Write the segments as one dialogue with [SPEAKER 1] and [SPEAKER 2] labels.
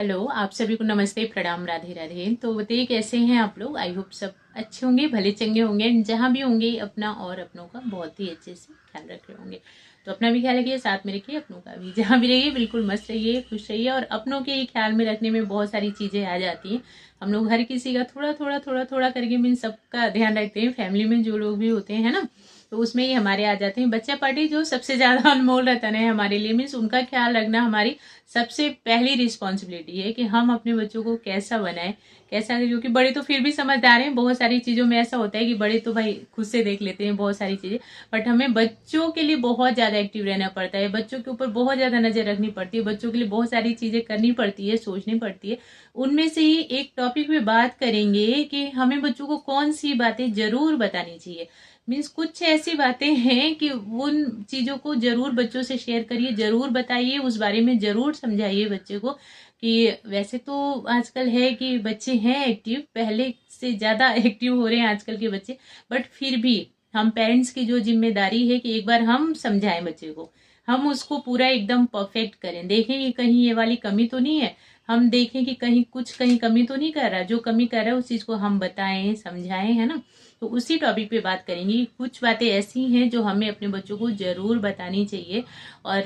[SPEAKER 1] Hello, आप सभी को नमस्ते, प्रणाम, राधे राधे। तो बताइए कैसे हैं आप लोग। आई होप सब अच्छे होंगे, भले चंगे होंगे, जहाँ भी होंगे अपना और अपनों का बहुत ही अच्छे से ख्याल रख रहे होंगे। तो अपना भी ख्याल रखिए, साथ में रखिए अपनों का भी। जहाँ भी रहिए बिल्कुल मस्त रहिए, खुश रहिए। और अपनों के ख्याल में रखने में बहुत सारी चीज़ें आ जाती हैं। हम लोग हर किसी का थोड़ा थोड़ा थोड़ा थोड़ा करके मीन सबका ध्यान रखते हैं। फैमिली में जो लोग भी होते हैं ना, तो उसमें ही हमारे आ जाते हैं। बच्चा पार्टी जो सबसे ज्यादा अनमोल रतन है हमारे लिए, मीन्स उनका ख्याल रखना हमारी सबसे पहली रिस्पॉन्सिबिलिटी है कि हम अपने बच्चों को कैसा बनाएं, कैसा। क्योंकि बड़े तो फिर भी समझदार हैं, बहुत सारी चीजों में ऐसा होता है कि बड़े तो भाई खुद से देख लेते हैं बहुत सारी चीजें। बट हमें बच्चों के लिए बहुत ज्यादा एक्टिव रहना पड़ता है, बच्चों के ऊपर बहुत ज्यादा नजर रखनी पड़ती है, बच्चों के लिए बहुत सारी चीजें करनी पड़ती है, सोचनी पड़ती है। उनमें से ही एक टॉपिक पे बात करेंगे कि हमें बच्चों को कौन सी बातें जरूर बतानी चाहिए। मीन्स कुछ ऐसी बातें हैं कि उन चीजों को जरूर बच्चों से शेयर करिए, जरूर बताइए, उस बारे में जरूर समझाइए बच्चे को। कि वैसे तो आजकल है कि बच्चे हैं एक्टिव, पहले से ज्यादा एक्टिव हो रहे हैं आजकल के बच्चे। बट फिर भी हम पेरेंट्स की जो जिम्मेदारी है कि एक बार हम समझाएं बच्चे को, हम उसको पूरा एकदम परफेक्ट करें, देखें कि कहीं ये वाली कमी तो नहीं है। हम देखें कि कहीं कमी तो नहीं कर रहा, जो कमी कर रहा है उस चीज को हम बताएं, समझाएं, है ना। तो उसी टॉपिक पे बात करेंगे। कुछ बातें ऐसी हैं जो हमें अपने बच्चों को जरूर बतानी चाहिए। और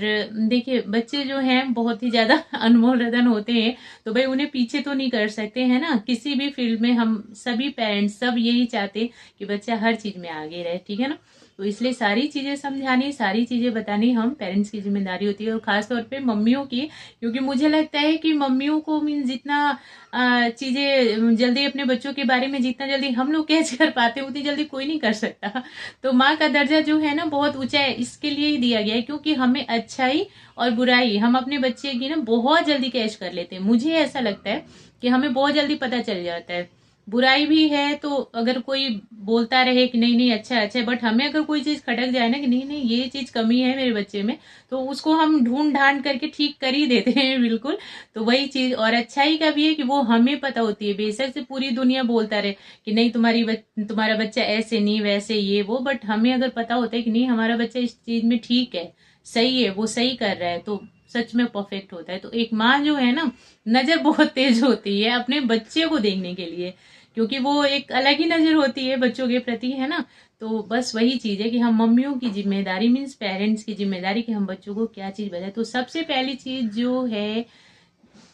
[SPEAKER 1] देखिए, बच्चे जो हैं बहुत ही ज्यादा अनमोल रतन होते हैं, तो भाई उन्हें पीछे तो नहीं कर सकते, है ना। किसी भी फील्ड में हम सभी पेरेंट्स सब यही चाहते हैं कि बच्चा हर चीज में आगे रहे, ठीक है ना। तो इसलिए सारी चीजें समझानी, सारी चीजें बतानी हम पेरेंट्स की जिम्मेदारी होती है, और खासतौर पे मम्मियों की। क्योंकि मुझे लगता है कि मम्मियों को मीन जितना चीजें जल्दी अपने बच्चों के बारे में जितना जल्दी हम लोग कैच कर पाते हैं, उतनी जल्दी कोई नहीं कर सकता। तो माँ का दर्जा जो है ना बहुत ऊंचा है, इसके लिए ही दिया गया है क्योंकि हमें अच्छाई और बुराई हम अपने बच्चे की ना बहुत जल्दी कैच कर लेते हैं। मुझे ऐसा लगता है कि हमें बहुत जल्दी पता चल जाता है। बुराई भी है तो अगर कोई बोलता रहे कि नहीं नहीं अच्छा अच्छा है, बट हमें अगर कोई चीज खटक जाए ना कि नहीं नहीं ये चीज कमी है मेरे बच्चे में, तो उसको हम ढूंढ ढांड करके ठीक कर ही देते हैं बिल्कुल। तो वही चीज, और अच्छाई का भी है कि वो हमें पता होती है। बेशक से पूरी दुनिया बोलता रहे कि नहीं तुम्हारा बच्चा ऐसे नहीं वैसे ये वो, बट हमें अगर पता होता है कि नहीं हमारा बच्चा इस चीज में ठीक है, सही है, वो सही कर रहा है, तो सच में परफेक्ट होता है। तो एक माँ जो है ना, नजर बहुत तेज होती है अपने बच्चे को देखने के लिए, क्योंकि वो एक अलग ही नजर होती है बच्चों के प्रति, है ना। तो बस वही चीज है कि हम मम्मियों की जिम्मेदारी, मीन्स पेरेंट्स की जिम्मेदारी कि हम बच्चों को क्या चीज बताए। तो सबसे पहली चीज जो है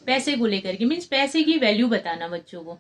[SPEAKER 1] पैसे को लेकर के, मीन्स पैसे की वैल्यू बताना बच्चों को।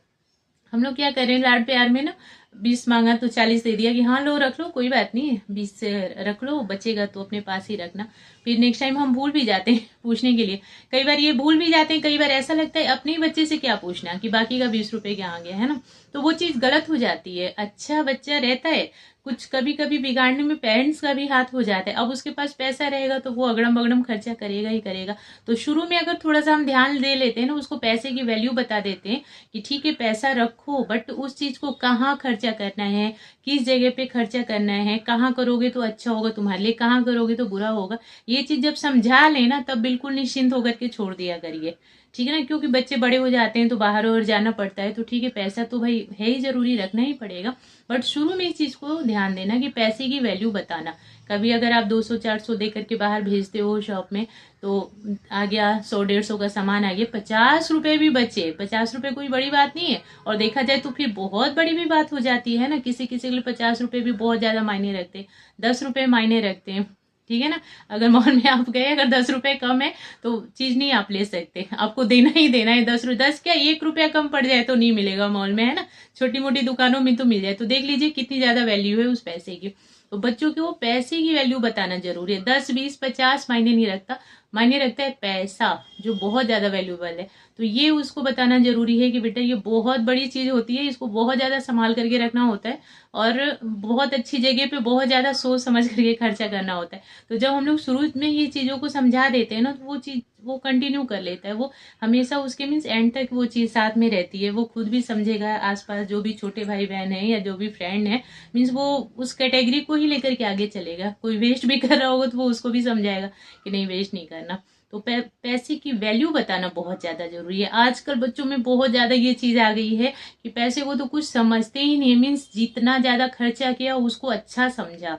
[SPEAKER 1] हम लोग क्या कर रहे हैं लाड प्यार में ना, 20 मांगा तो 40 दे दिया कि हाँ लो रख लो, कोई बात नहीं है, 20 से रख लो, बचेगा तो अपने पास ही रखना। फिर नेक्स्ट टाइम हम भूल भी जाते हैं पूछने के लिए। कई बार ये भूल भी जाते हैं, कई बार ऐसा लगता है अपने ही बच्चे से क्या पूछना कि बाकी का 20 रुपए क्या आ गया, है ना। तो वो चीज गलत हो जाती है। अच्छा बच्चा रहता है, कुछ कभी कभी बिगाड़ने में पेरेंट्स का भी हाथ हो जाता है। अब उसके पास पैसा रहेगा तो वो अगड़म बगड़म खर्चा करेगा ही करेगा। तो शुरू में अगर थोड़ा सा हम ध्यान दे लेते हैं ना, उसको पैसे की वैल्यू बता देते हैं कि ठीक है पैसा रखो, बट उस चीज को कहाँ खर्चा करना है, किस जगह पे खर्चा करना है, कहाँ करोगे तो अच्छा होगा तुम्हारे लिए, कहाँ करोगे तो बुरा होगा। ये चीज जब समझा लेना तब बिल्कुल निश्चिंत होकर के छोड़ दिया करिए, ठीक है ना। क्योंकि बच्चे बड़े हो जाते हैं तो बाहर और जाना पड़ता है, तो ठीक है पैसा तो भाई है ही, जरूरी रखना ही पड़ेगा। बट शुरू में इस चीज को ध्यान देना कि पैसे की वैल्यू बताना। कभी अगर आप 200-400 दे करके बाहर भेजते हो शॉप में, तो आ गया 100-150 का सामान आ गया, 50 रुपए भी बचे, 50 रुपए कोई बड़ी बात नहीं है। और देखा जाए तो फिर बहुत बड़ी भी बात हो जाती है ना, किसी किसी के लिए 50 रुपए भी बहुत ज्यादा मायने रखते हैं, 10 रुपए मायने रखते हैं, ठीक है ना। अगर मॉल में आप गए, अगर 10 रुपए कम है तो चीज नहीं आप ले सकते, आपको देना ही देना है 10 रुपए। 10 क्या 1 रुपया कम पड़ जाए तो नहीं मिलेगा मॉल में, है ना। छोटी मोटी दुकानों में तो मिल जाए। तो देख लीजिए कितनी ज्यादा वैल्यू है उस पैसे की। तो बच्चों को पैसे की वैल्यू बताना जरूरी है। 10, 20, 50 मायने नहीं रखता, मायने रखता है पैसा, जो बहुत ज्यादा वैल्यूबल है। तो ये उसको बताना जरूरी है कि बेटा ये बहुत बड़ी चीज होती है, इसको बहुत ज्यादा संभाल करके रखना होता है, और बहुत अच्छी जगह पे बहुत ज्यादा सोच समझ करके खर्चा करना होता है। तो जब हम लोग शुरू में ये चीजों को समझा देते हैं ना, तो वो चीज वो कंटिन्यू कर लेता है, वो हमेशा उसके मीन्स एंड तक वो चीज साथ में रहती है। वो खुद भी समझेगा, आसपास जो भी छोटे भाई बहन है या जो भी फ्रेंड है, मीन्स वो उस कैटेगरी को ही लेकर के आगे चलेगा। कोई वेस्ट भी कर रहा होगा तो वो उसको भी समझाएगा कि नहीं वेस्ट नहीं करना। तो पैसे की वैल्यू बताना बहुत ज्यादा जरूरी है। आजकल बच्चों में बहुत ज्यादा ये चीज आ गई है कि पैसे को तो कुछ समझते ही नहीं, मीन्स जितना ज्यादा खर्चा किया उसको अच्छा समझा।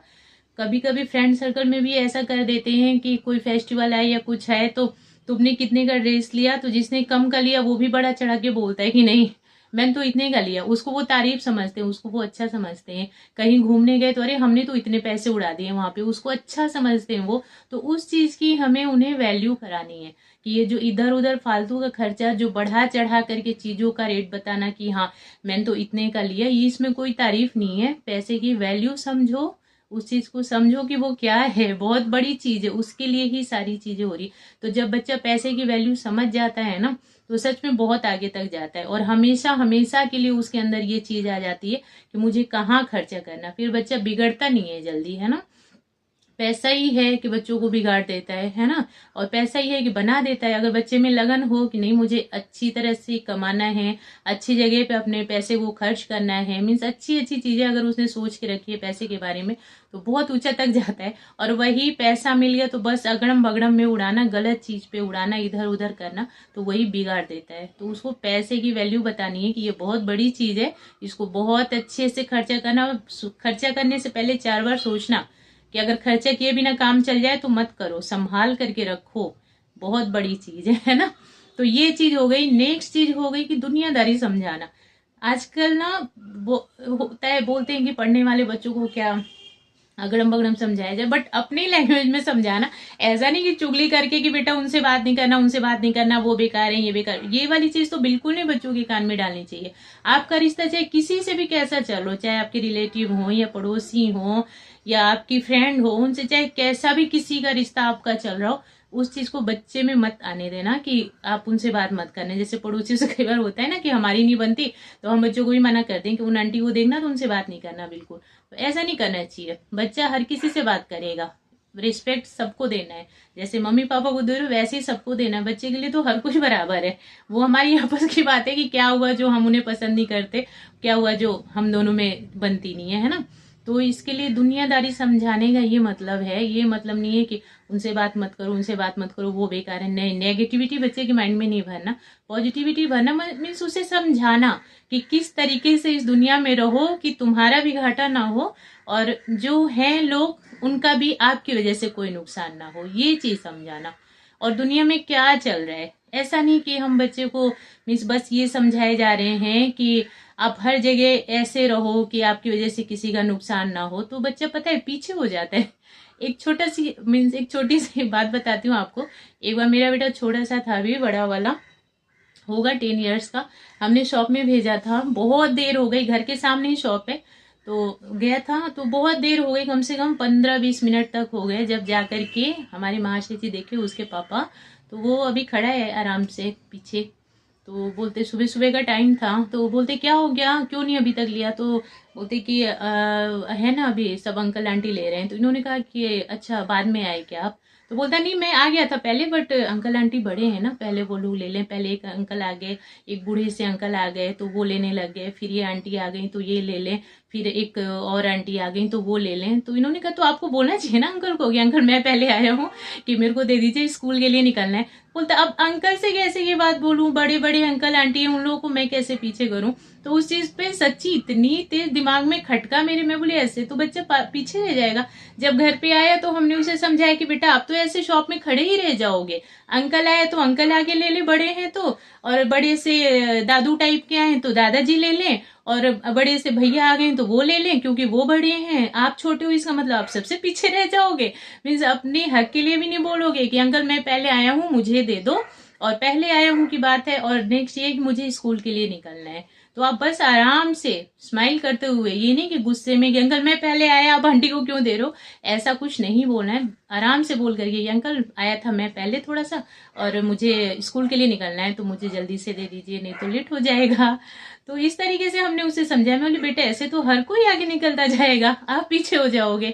[SPEAKER 1] कभी कभी फ्रेंड सर्कल में भी ऐसा कर देते हैं कि कोई फेस्टिवल है या कुछ है तो तुमने कितने का ड्रेस लिया, तो जिसने कम का लिया वो भी बड़ा चढ़ा के बोलता है कि नहीं मैंने तो इतने का लिया, उसको वो तारीफ समझते हैं, उसको वो अच्छा समझते हैं। कहीं घूमने गए तो अरे हमने तो इतने पैसे उड़ा दिए वहां पे, उसको अच्छा समझते हैं वो। तो उस चीज की हमें उन्हें वैल्यू करानी है कि ये जो इधर उधर फालतू का खर्चा, जो बढ़ा चढ़ा करके चीजों का रेट बताना कि हाँ मैंने तो इतने का लिया, ये इसमें कोई तारीफ नहीं है। पैसे की वैल्यू समझो, उस चीज को समझो कि वो क्या है, बहुत बड़ी चीज है, उसके लिए ही सारी चीजें हो रही। तो जब बच्चा पैसे की वैल्यू समझ जाता है ना, तो सच में बहुत आगे तक जाता है, और हमेशा हमेशा के लिए उसके अंदर ये चीज आ जाती है कि मुझे कहाँ खर्चा करना। फिर बच्चा बिगड़ता नहीं है जल्दी, है ना। पैसा ही है कि बच्चों को बिगाड़ देता है ना, और पैसा ही है कि बना देता है। अगर बच्चे में लगन हो कि नहीं मुझे अच्छी तरह से कमाना है, अच्छी जगह पे अपने पैसे को खर्च करना है, मीन्स अच्छी अच्छी चीजें अगर उसने सोच के रखी है पैसे के बारे में, तो बहुत ऊंचा तक जाता है। और वही पैसा मिल गया तो बस अगड़म बगड़म में उड़ाना, गलत चीज पे उड़ाना, इधर उधर करना, तो वही बिगाड़ देता है। तो उसको पैसे की वैल्यू बतानी है कि ये बहुत बड़ी चीज है, इसको बहुत अच्छे से खर्चा करना। खर्चा करने से पहले 4 बार सोचना कि अगर खर्चा किए बिना काम चल जाए तो मत करो, संभाल करके रखो, बहुत बड़ी चीज है ना। तो ये चीज हो गई। नेक्स्ट चीज हो गई कि दुनियादारी समझाना। आजकल ना होता है, बोलते हैं कि पढ़ने वाले बच्चों को क्या अगड़म बगड़म समझाया जाए, बट अपनी लैंग्वेज में समझाना। ऐसा नहीं कि चुगली करके कि बेटा उनसे बात नहीं करना, उनसे बात नहीं करना, वो बेकार है, ये बेकार, ये वाली चीज तो बिल्कुल नहीं बच्चों के कान में डालनी चाहिए। आपका रिश्ता चाहे किसी से भी कैसा चल रहा हो, चाहे आपके रिलेटिव हो या पड़ोसी हो या आपकी फ्रेंड हो, उनसे चाहे कैसा भी किसी का रिश्ता आपका चल रहा हो, उस चीज को बच्चे में मत आने देना कि आप उनसे बात मत करने। जैसे पड़ोसियों से कई बार होता है ना कि हमारी नहीं बनती, तो हम बच्चों को भी मना कर दें कि उन आंटी को देखना तो उनसे बात नहीं करना बिल्कुल। तो ऐसा नहीं करना चाहिए। बच्चा हर किसी से बात करेगा, रिस्पेक्ट सबको देना है। जैसे मम्मी पापा को दे रहे हो वैसे ही सबको देना है। बच्चे के लिए तो हर कुछ बराबर है। वो हमारी आपस की बात है कि क्या हुआ जो हम उन्हें पसंद नहीं करते, क्या हुआ जो हम दोनों में बनती नहीं है ना। तो इसके लिए दुनियादारी समझाने का ये मतलब है, ये मतलब नहीं है कि उनसे बात मत करो, उनसे बात मत करो, वो बेकार है। नहीं, नेगेटिविटी बच्चे के माइंड में नहीं भरना, पॉजिटिविटी भरना। मीन्स उसे समझाना कि किस तरीके से इस दुनिया में रहो कि तुम्हारा भी घाटा ना हो और जो है लोग उनका भी आपकी वजह से कोई नुकसान ना हो, ये चीज समझाना। और दुनिया में क्या चल रहा है, ऐसा नहीं कि हम बच्चे को मीन्स बस ये समझाए जा रहे हैं कि आप हर जगह ऐसे रहो कि आपकी वजह से किसी का नुकसान ना हो, तो बच्चा पता है पीछे हो जाता है। एक छोटी सी बात बताती हूँ आपको। एक बार मेरा बेटा छोटा सा था, अभी बड़ा वाला होगा 10 इयर्स का, हमने शॉप में भेजा था। बहुत देर हो गई, घर के सामने ही शॉप है, तो गया था तो बहुत देर हो गई, कम से कम 15-20 मिनट तक हो गए। जब जा करके हमारी महाशय देखे उसके पापा, तो वो अभी खड़ा है आराम से पीछे। तो बोलते सुबह सुबह का टाइम था, तो बोलते क्या हो गया, क्यों नहीं अभी तक लिया। तो बोलते कि है ना अभी सब अंकल आंटी ले रहे हैं। तो इन्होंने कहा कि अच्छा बाद में आए क्या आप। तो बोलता नहीं मैं आ गया था पहले, बट अंकल आंटी बड़े हैं ना, पहले वो लोग ले लें। पहले एक अंकल आ गए, एक बूढ़े से अंकल आ गए तो वो लेने लग गए, फिर ये आंटी आ गई तो ये ले लें, फिर एक और आंटी आ गई तो वो ले लें। तो इन्होंने कहा तो आपको बोलना चाहिए ना अंकल को कि अंकल मैं पहले आया हूँ कि मेरे को दे दीजिए, स्कूल के लिए निकलना है। बोलता अब अंकल से कैसे ये बात बोलूं, बड़े बड़े अंकल आंटी हैं, उन लोगों को मैं कैसे पीछे करूं। तो उस चीज पे सच्ची इतनी तेज दिमाग में खटका मेरे, मैं बोली ऐसे तो बच्चा पीछे रह जाएगा। जब घर पे आया तो हमने उसे समझाया कि बेटा आप तो ऐसे शॉप में खड़े ही रह जाओगे, अंकल आए तो अंकल आगे ले ले, बड़े हैं तो, और बड़े से दादू टाइप के आए तो दादाजी ले लें, और बड़े से भैया आ गए तो वो ले लें क्योंकि वो बड़े हैं। आप छोटे हो इसका मतलब आप सबसे पीछे रह जाओगे। मीन्स अपने हक के लिए भी नहीं बोलोगे कि अंकल मैं पहले आया हूँ मुझे दे दो, और पहले आया हूँ की बात है, और नेक्स्ट ये कि मुझे स्कूल के लिए निकलना है। तो आप बस आराम से स्माइल करते हुए, ये नहीं कि गुस्से में कि अंकल मैं पहले आया आप आंटी को क्यों दे रहे हो, ऐसा कुछ नहीं बोलना है। आराम से बोल करके अंकल आया था मैं पहले थोड़ा सा, और मुझे स्कूल के लिए निकलना है तो मुझे जल्दी से दे दीजिए नहीं तो लेट हो जाएगा। तो इस तरीके से हमने उसे समझाया। मैं बोली बेटा ऐसे तो हर कोई आगे निकलता जाएगा, आप पीछे हो जाओगे।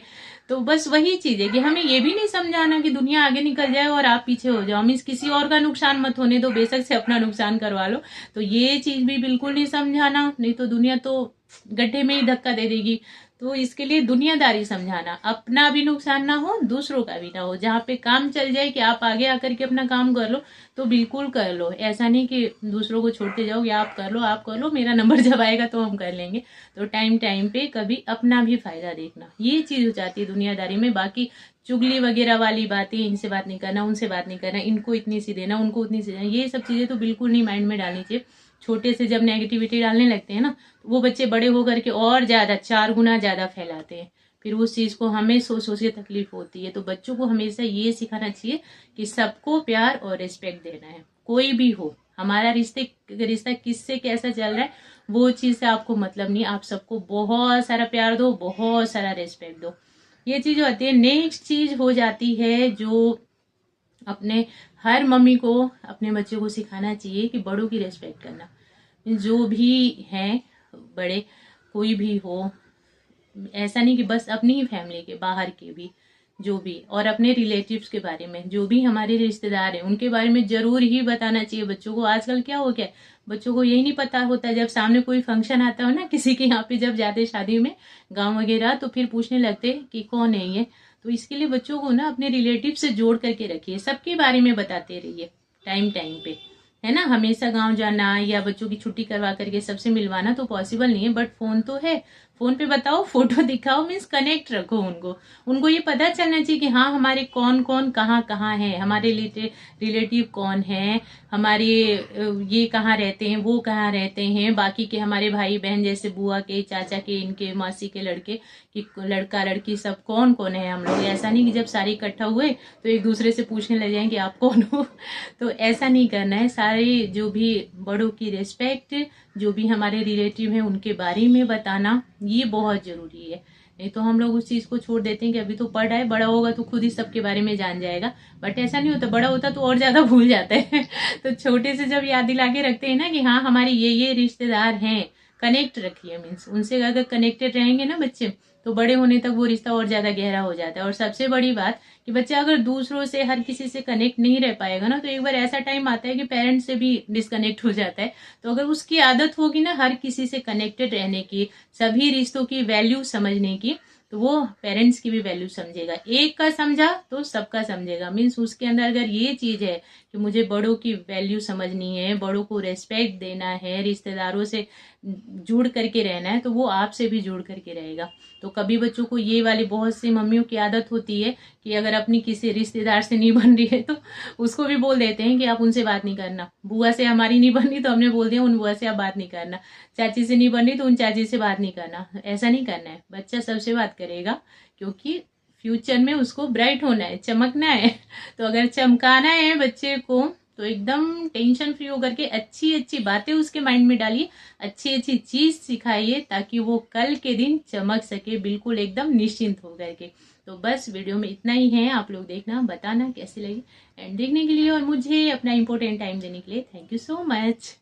[SPEAKER 1] तो बस वही चीज है कि हमें ये भी नहीं समझाना कि दुनिया आगे निकल जाए और आप पीछे हो जाओ। मीन्स किसी और का नुकसान मत होने दो, बेशक से अपना नुकसान करवा लो। तो ये चीज भी बिल्कुल नहीं समझाना, नहीं तो दुनिया तो गड्ढे में ही धक्का दे देगी। तो इसके लिए दुनियादारी समझाना, अपना भी नुकसान ना हो दूसरों का भी ना हो। जहाँ पे काम चल जाए कि आप आगे आकर के अपना काम कर लो तो बिल्कुल कर लो। ऐसा नहीं कि दूसरों को छोड़ते जाओ कि आप कर लो, मेरा नंबर जब आएगा तो हम कर लेंगे। तो टाइम टाइम पे कभी अपना भी फायदा देखना, ये चीज हो जाती है दुनियादारी में। बाकी चुगली वगैरह वाली बातें, इनसे बात नहीं करना, उनसे बात नहीं करना, इनको इतनी सी देना, उनको उतनी सी देना, ये सब चीज़ें तो बिल्कुल नहीं माइंड में डालनी चाहिए। छोटे से जब नेगेटिविटी डालने लगते हैं ना, तो वो बच्चे बड़े होकर के और ज़्यादा 4 गुना ज़्यादा फैलाते हैं। फिर उस चीज़ को हमें सोच सोच के तकलीफ होती है। तो बच्चों को हमेशा ये सिखाना चाहिए कि सबको प्यार और रिस्पेक्ट देना है, कोई भी हो। हमारा रिश्ता किससे कैसा चल रहा है वो चीज़ से आपको मतलब नहीं, आप सबको बहुत सारा प्यार दो, बहुत सारा रिस्पेक्ट दो। ये चीज़ होती है। नेक्स्ट चीज़ हो जाती है जो अपने हर मम्मी को अपने बच्चों को सिखाना चाहिए कि बड़ों की रिस्पेक्ट करना। जो भी हैं बड़े, कोई भी हो, ऐसा नहीं कि बस अपनी ही फैमिली के, बाहर के भी जो भी, और अपने रिलेटिव्स के बारे में, जो भी हमारे रिश्तेदार हैं उनके बारे में जरूर ही बताना चाहिए बच्चों को। आजकल क्या हो गया, बच्चों को यही नहीं पता होता, जब सामने कोई फंक्शन आता हो ना किसी के यहाँ पे, जब जाते शादी में गाँव वगैरह, तो फिर पूछने लगते कि कौन है ये। तो इसके लिए बच्चों को ना अपने रिलेटिव से जोड़ करके रखिए, सबके बारे में बताते रहिए टाइम टाइम पे, है ना। हमेशा गांव जाना या बच्चों की छुट्टी करवा करके सबसे मिलवाना तो पॉसिबल नहीं है, बट फोन तो है, फोन पे बताओ, फोटो दिखाओ, मीन्स कनेक्ट रखो उनको ये पता चलना चाहिए कि हाँ हमारे कौन कौन कहाँ कहाँ है, हमारे रिलेटिव कौन है, हमारे ये कहाँ रहते हैं, वो कहाँ रहते हैं, बाकी के हमारे भाई बहन जैसे बुआ के, चाचा के, इनके मासी के लड़के, कि लड़का लड़की सब कौन कौन है हम लोग। ऐसा नहीं कि जब सारे इकट्ठा हुए तो एक दूसरे से पूछने लग जाए कि आप कौन हो। तो ऐसा नहीं करना है। सारे जो भी बड़ों की रिस्पेक्ट, जो भी हमारे रिलेटिव हैं उनके बारे में बताना, ये बहुत जरूरी है। नहीं तो हम लोग उस चीज को छोड़ देते हैं कि अभी तो पढ़ रहा है, बड़ा होगा तो खुद ही सबके बारे में जान जाएगा, बट ऐसा नहीं होता। बड़ा होता तो और ज्यादा भूल जाता है। तो छोटे से जब याद दिला के रखते हैं ना कि हाँ हमारे ये रिश्तेदार हैं, कनेक्ट रखिए, मीन्स उनसे अगर कनेक्टेड रहेंगे ना बच्चे, तो बड़े होने तक वो रिश्ता और ज्यादा गहरा हो जाता है। और सबसे बड़ी बात कि बच्चा अगर दूसरों से, हर किसी से कनेक्ट नहीं रह पाएगा ना, तो एक बार ऐसा टाइम आता है कि पेरेंट्स से भी डिस्कनेक्ट हो जाता है। तो अगर उसकी आदत होगी ना हर किसी से कनेक्टेड रहने की, सभी रिश्तों की वैल्यू समझने की, तो वो पेरेंट्स की भी वैल्यू समझेगा। एक का समझा तो सबका समझेगा, मीन्स उसके अंदर अगर ये चीज है कि मुझे बड़ों की वैल्यू समझनी है, बड़ों को रेस्पेक्ट देना है, रिश्तेदारों से जुड़ करके रहना है, तो वो आपसे भी जुड़ करके रहेगा। तो कभी बच्चों को ये वाली, बहुत सी मम्मियों की आदत होती है कि अगर अपनी किसी रिश्तेदार से नहीं बन रही है तो उसको भी बोल देते हैं कि आप उनसे बात नहीं करना। बुआ से हमारी नहीं बन रही तो हमने बोल दिया उन बुआ से आप बात नहीं करना, चाची से नहीं बन रही तो उन चाची से बात नहीं करना। ऐसा नहीं करना है, बच्चा सबसे बात करेगा, क्योंकि फ्यूचर में उसको ब्राइट होना है, चमकना है। तो अगर चमकाना है बच्चे को, तो एकदम टेंशन फ्री होकर के अच्छी अच्छी बातें उसके माइंड में डालिए, अच्छी अच्छी चीज सिखाइए, ताकि वो कल के दिन चमक सके, बिल्कुल एकदम निश्चिंत होकर के। तो बस वीडियो में इतना ही है, आप लोग देखना, बताना कैसी लगी, एंड देखने के लिए और मुझे अपना इंपॉर्टेंट टाइम देने के लिए थैंक यू सो मच।